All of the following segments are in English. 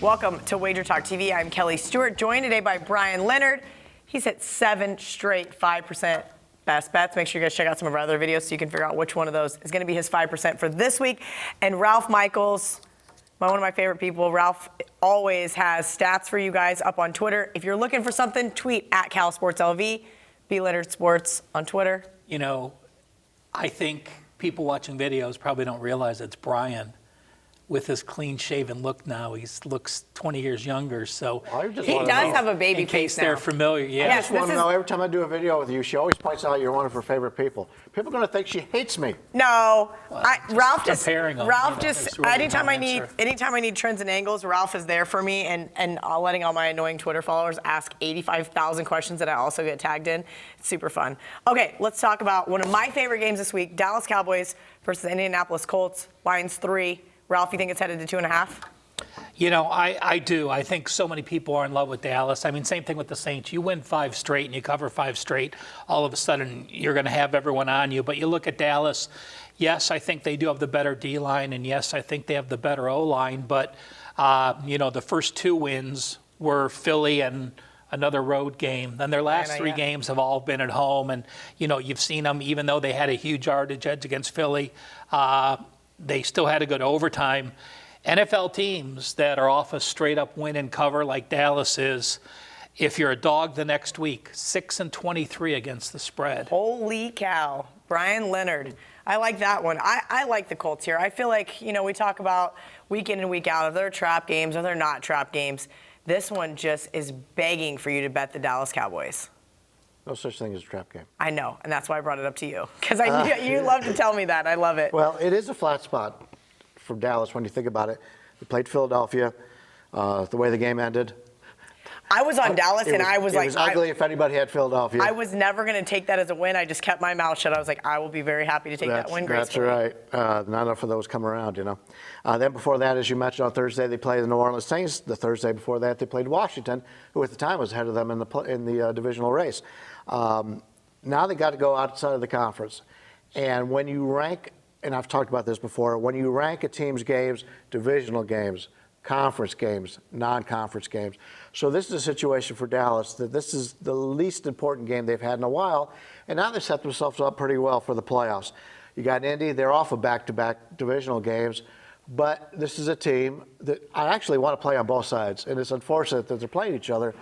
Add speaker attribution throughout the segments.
Speaker 1: Welcome to WagerTalk TV. I'm Kelly Stewart, joined today by Brian Leonard. He's hit 7 straight 5% best bets. Make sure you guys check out some of our other videos so you can figure out which one of those is going to be his 5% for this week. And Ralph Michaels, one of my favorite people. Ralph always has stats for you guys up on Twitter. If you're looking for something, tweet at CalSportsLV, B Leonard Sports on Twitter.
Speaker 2: You know, I think people watching videos probably don't realize it's Brian with his clean-shaven look now. He looks 20 years younger, so
Speaker 1: he does have a baby
Speaker 2: in
Speaker 1: face
Speaker 2: case
Speaker 1: now.
Speaker 2: they're familiar. Yeah.
Speaker 3: I just want to know, every time I do a video with you, she always points out you're one of her favorite people. People are going to think she hates me.
Speaker 1: No, Ralph just
Speaker 2: really
Speaker 1: anytime I need trends and angles, Ralph is there for me, and letting all my annoying Twitter followers ask 85,000 questions that I also get tagged in. It's super fun. Okay, let's talk about one of my favorite games this week: Dallas Cowboys versus Indianapolis Colts. Lions 3. Ralph, you think it's headed to 2.5?
Speaker 2: You know, I do. I think so many people are in love with Dallas. I mean, same thing with the Saints. You win 5 straight and you cover 5 straight, all of a sudden you're going to have everyone on you. But you look at Dallas, yes, I think they do have the better D-line, and yes, I think they have the better O-line. But, you know, the first 2 wins were Philly and another road game. Then their last 3 games have all been at home. And, you know, you've seen them, even though they had a huge yardage edge against Philly, they still had to go to overtime. NFL teams that are off a straight-up win and cover like Dallas is, if you're a dog the next week, 6-23 against the spread.
Speaker 1: Holy cow. Brian Leonard. I like that one. I like the Colts here. I feel like, you know, we talk about week in and week out, if they're trap games or they're not trap games. This one just is begging for you to bet the Dallas Cowboys.
Speaker 3: No such thing as a trap game.
Speaker 1: I know, and that's why I brought it up to you, because I knew you love to tell me that. I love it.
Speaker 3: Well, it is a flat spot for Dallas when you think about it. They played Philadelphia. The way the game ended.
Speaker 1: I was on Dallas, and I was like,
Speaker 3: it was ugly if anybody had Philadelphia.
Speaker 1: I was never going to take that as a win. I just kept my mouth shut. I was like, I will be very happy to take that win gracefully.
Speaker 3: That's right. Not enough of those come around, you know. Then before that, as you mentioned, on Thursday they played the New Orleans Saints. The Thursday before that they played Washington, who at the time was ahead of them in the divisional race. Now they got to go outside of the conference. And when you rank, and I've talked about this before, when you rank a team's games, divisional games, conference games, non-conference games. So this is a situation for Dallas that this is the least important game they've had in a while, and now they set themselves up pretty well for the playoffs. You got Indy, they're off of back-to-back divisional games, but this is a team that I actually want to play on both sides, and it's unfortunate that they're playing each other.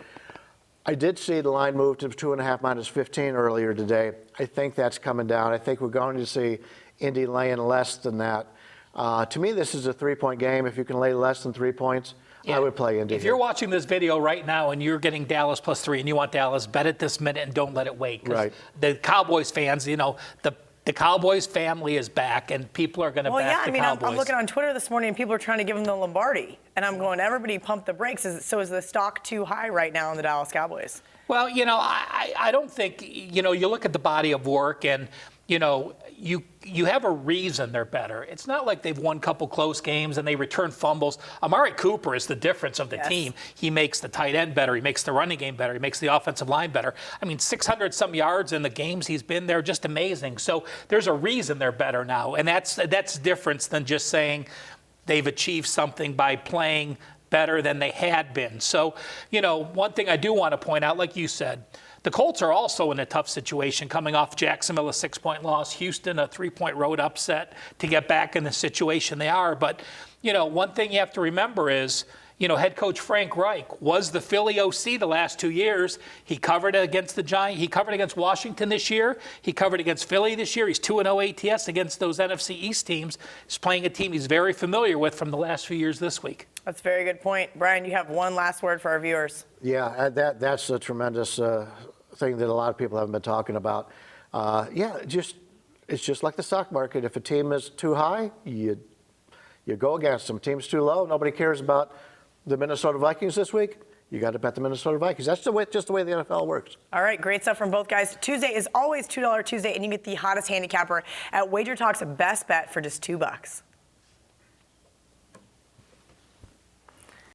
Speaker 3: I did see the line move to 2.5 minus 15 earlier today. I think that's coming down. I think we're going to see Indy laying less than that. To me, this is a 3-point game. If you can lay less than 3 points, I would play Indy.
Speaker 2: If you're watching this video right now and you're getting Dallas +3 and you want Dallas, bet it this minute and don't let it wait.
Speaker 3: Right.
Speaker 2: The Cowboys fans, you know, the Cowboys family is back, and people are going to back the Cowboys.
Speaker 1: I'm looking on Twitter this morning, and people are trying to give them the Lombardi. And I'm going, everybody pump the brakes. So is the stock too high right now in the Dallas Cowboys?
Speaker 2: Well, you know, I don't think, you know, you look at the body of work and, you know, you have a reason they're better. It's not like they've won a couple close games and they return fumbles. Amari Cooper is the difference of the team. He makes the tight end better. He makes the running game better. He makes the offensive line better. I mean, 600-some yards in the games he's been there, just amazing. So there's a reason they're better now, and that's different than just saying they've achieved something by playing better than they had been. So, you know, one thing I do want to point out, like you said, the Colts are also in a tough situation coming off Jacksonville, a 6-point loss, Houston, a 3-point road upset to get back in the situation they are. But, you know, one thing you have to remember is, you know, head coach Frank Reich was the Philly OC the last 2 years. He covered against the Giants. He covered against Washington this year. He covered against Philly this year. He's 2-0 ATS against those NFC East teams. He's playing a team he's very familiar with from the last few years this week.
Speaker 1: That's a very good point. Brian, you have one last word for our viewers.
Speaker 3: Yeah, that's a tremendous thing that a lot of people haven't been talking about. It's just like the stock market. If a team is too high, you go against them. Team's too low, nobody cares about the Minnesota Vikings this week. You got to bet the Minnesota Vikings. That's just the way the NFL works.
Speaker 1: All right, great stuff from both guys. Tuesday is always $2 Tuesday, and you get the hottest handicapper at WagerTalk's best bet for just $2.